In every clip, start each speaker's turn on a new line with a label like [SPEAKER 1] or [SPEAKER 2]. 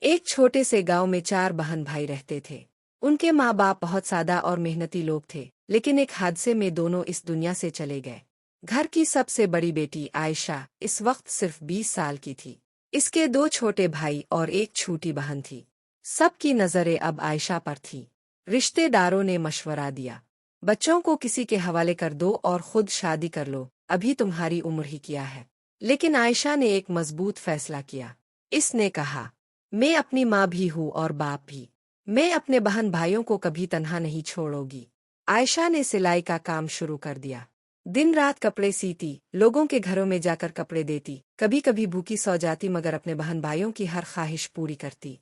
[SPEAKER 1] ایک چھوٹے سے گاؤں میں 4 بہن بھائی رہتے تھے۔ ان کے ماں باپ بہت سادہ اور محنتی لوگ تھے، لیکن ایک حادثے میں دونوں اس دنیا سے چلے گئے۔ گھر کی سب سے بڑی بیٹی عائشہ اس وقت صرف 20 سال کی تھی۔ اس کے 2 چھوٹے بھائی اور ایک چھوٹی بہن تھی۔ سب کی نظریں اب عائشہ پر تھیں۔ رشتے داروں نے مشورہ دیا، بچوں کو کسی کے حوالے کر دو اور خود شادی کر لو، ابھی تمہاری عمر ہی کیا ہے۔ لیکن عائشہ نے ایک مضبوط فیصلہ کیا۔ اس نے کہا، میں اپنی ماں بھی ہوں اور باپ بھی، میں اپنے بہن بھائیوں کو کبھی تنہا نہیں چھوڑوں گی۔ عائشہ نے سلائی کا کام شروع کر دیا۔ دن رات کپڑے سیتی، لوگوں کے گھروں میں جا کر کپڑے دیتی، کبھی کبھی بھوکی سو جاتی مگر اپنے بہن بھائیوں کی ہر خواہش پوری کرتی۔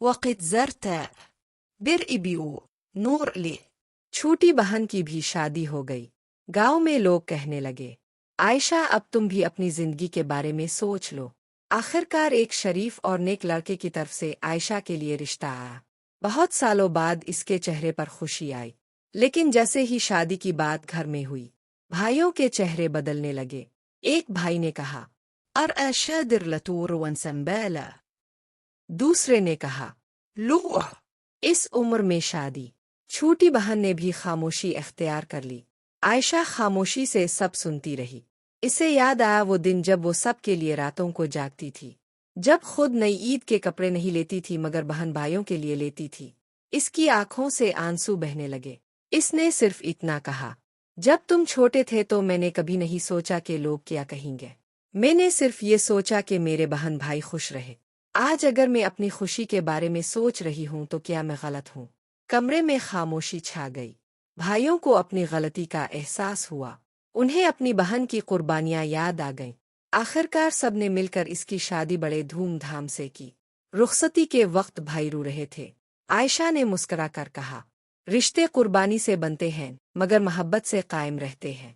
[SPEAKER 2] وقت زرت برئی بیو نور لی۔
[SPEAKER 1] چھوٹی بہن کی بھی شادی ہو گئی۔ گاؤں میں لوگ کہنے لگے، عائشہ اب تم بھی اپنی زندگی کے بارے میں سوچ لو۔ آخرکار ایک شریف اور نیک لڑکے کی طرف سے عائشہ کے لیے رشتہ آیا۔ بہت سالوں بعد اس کے چہرے پر خوشی آئی، لیکن جیسے ہی شادی کی بات گھر میں ہوئی، بھائیوں کے چہرے بدلنے لگے۔ ایک بھائی نے کہا،
[SPEAKER 2] ارأى شادر لتور ونسنبالا۔
[SPEAKER 1] دوسرے نے کہا،
[SPEAKER 2] لو
[SPEAKER 1] اس عمر میں شادی۔ چھوٹی بہن نے بھی خاموشی اختیار کر لی۔ عائشہ خاموشی سے سب سنتی رہی۔ اسے یاد آیا وہ دن جب وہ سب کے لیے راتوں کو جاگتی تھی، جب خود نئی عید کے کپڑے نہیں لیتی تھی مگر بہن بھائیوں کے لیے لیتی تھی۔ اس کی آنکھوں سے آنسو بہنے لگے۔ اس نے صرف اتنا کہا، جب تم چھوٹے تھے تو میں نے کبھی نہیں سوچا کہ لوگ کیا کہیں گے، میں نے صرف یہ سوچا کہ میرے بہن بھائی خوش رہے۔ آج اگر میں اپنی خوشی کے بارے میں سوچ رہی ہوں تو کیا میں غلط ہوں؟ کمرے میں خاموشی چھا گئی۔ بھائیوں کو اپنی غلطی کا احساس ہوا۔ انہیں اپنی بہن کی قربانیاں یاد آ گئیں۔ آخرکار سب نے مل کر اس کی شادی بڑے دھوم دھام سے کی۔ رخصتی کے وقت بھائی رو رہے تھے۔ عائشہ نے مسکرا کر کہا، رشتے قربانی سے بنتے ہیں مگر محبت سے قائم رہتے ہیں۔